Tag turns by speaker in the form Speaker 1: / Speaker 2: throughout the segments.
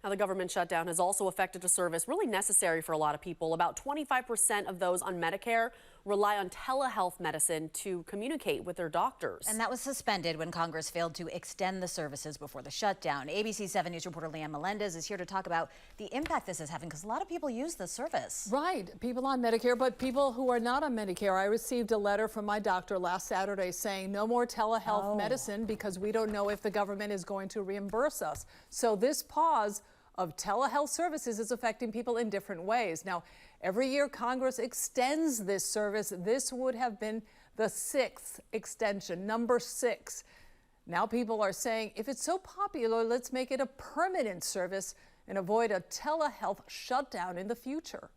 Speaker 1: Now, the government shutdown has also affected a service really necessary for a lot of people. About 25% of those on Medicare rely on telehealth medicine to communicate with their doctors.
Speaker 2: And that was suspended when Congress failed to extend the services before the shutdown. ABC 7 News reporter Leanne Melendez is here to talk about the impact this is having, because a lot of people use the service.
Speaker 3: Right, people on Medicare, but people who are not on Medicare. I received a letter from my doctor last Saturday saying no more telehealth medicine because we don't know if the government is going to reimburse us. So this pause of telehealth services is affecting people in different ways. Now, every year Congress extends this service. This would have been the sixth extension, number 6. Now people are saying, if it's so popular, let's make it a permanent service and avoid a telehealth shutdown in the future.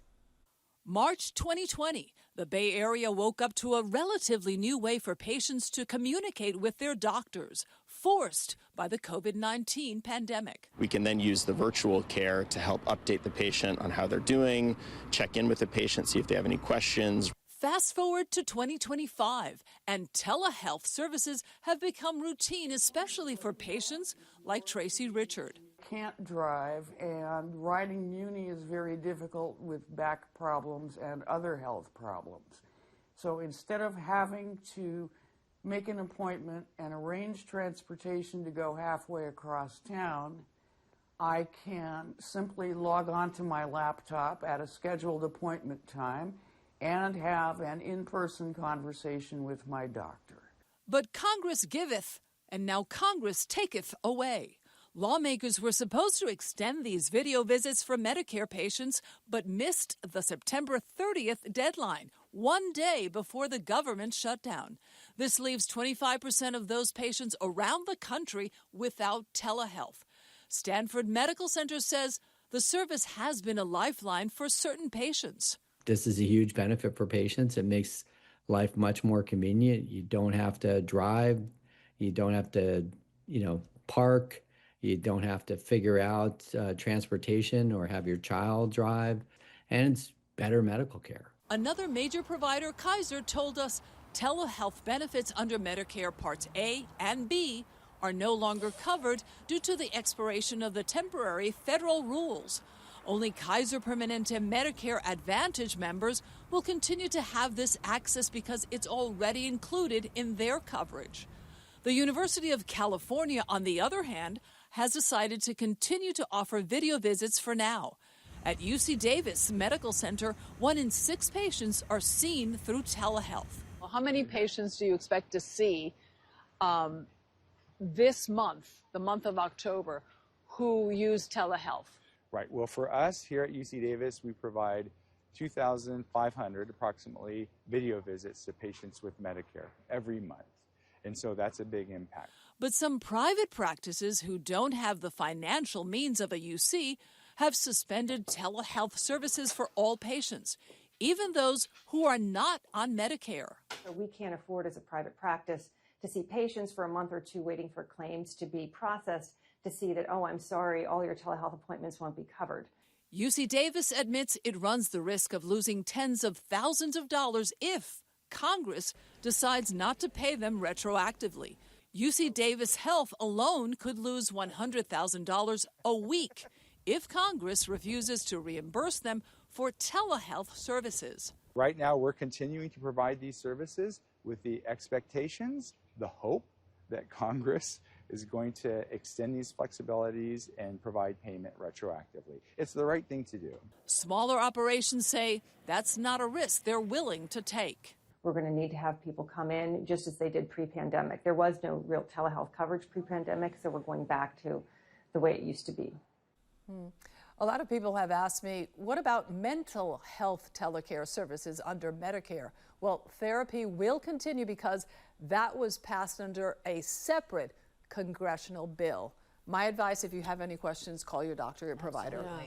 Speaker 4: March 2020, the Bay Area woke up to a relatively new way for patients to communicate with their doctors, forced by the COVID-19 pandemic.
Speaker 5: We can then use the virtual care to help update the patient on how they're doing, check in with the patient, see if they have any questions.
Speaker 4: Fast forward to 2025, and telehealth services have become routine, especially for patients like Tracy Richard.
Speaker 6: Can't drive, and riding Muni is very difficult with back problems and other health problems. So instead of having to make an appointment and arrange transportation to go halfway across town, I can simply log on to my laptop at a scheduled appointment time and have an in-person conversation with my doctor.
Speaker 4: But Congress giveth, and now Congress taketh away. Lawmakers were supposed to extend these video visits for Medicare patients, but missed the September 30th deadline, one day before the government shutdown. This leaves 25% of those patients around the country without telehealth. Stanford Medical Center says the service has been a lifeline for certain patients.
Speaker 7: This is a huge benefit for patients. It makes life much more convenient. You don't have to drive. You don't have to, park. You don't have to figure out transportation or have your child drive. And it's better medical care.
Speaker 4: Another major provider, Kaiser, told us telehealth benefits under Medicare Parts A and B are no longer covered due to the expiration of the temporary federal rules. Only Kaiser Permanente Medicare Advantage members will continue to have this access because it's already included in their coverage. The University of California, on the other hand, has decided to continue to offer video visits for now. At UC Davis Medical Center, 1 in 6 patients are seen through telehealth.
Speaker 3: Well, how many patients do you expect to see this month, the month of October, who use telehealth?
Speaker 8: Right. Well, for us here at UC Davis, we provide 2,500 approximately video visits to patients with Medicare every month. And so that's a big impact.
Speaker 4: But some private practices who don't have the financial means of a UC have suspended telehealth services for all patients, even those who are not on Medicare.
Speaker 9: So we can't afford as a private practice to see patients for a month or two waiting for claims to be processed to see that, oh, I'm sorry, all your telehealth appointments won't be covered.
Speaker 4: UC Davis admits it runs the risk of losing tens of thousands of dollars if Congress decides not to pay them retroactively. UC Davis Health alone could lose $100,000 a week if Congress refuses to reimburse them for telehealth services.
Speaker 8: Right now, we're continuing to provide these services with the expectations, the hope that Congress is going to extend these flexibilities and provide payment retroactively. It's the right thing to do.
Speaker 4: Smaller operations say that's not a risk they're willing to take.
Speaker 9: We're going to need to have people come in just as they did pre-pandemic. There was no real telehealth coverage pre-pandemic, so we're going back to the way it used to be.
Speaker 3: A lot of people have asked me, what about mental health telecare services under Medicare? Well, therapy will continue because that was passed under a separate congressional bill. My advice, if you have any questions, call your doctor or provider.
Speaker 2: Absolutely.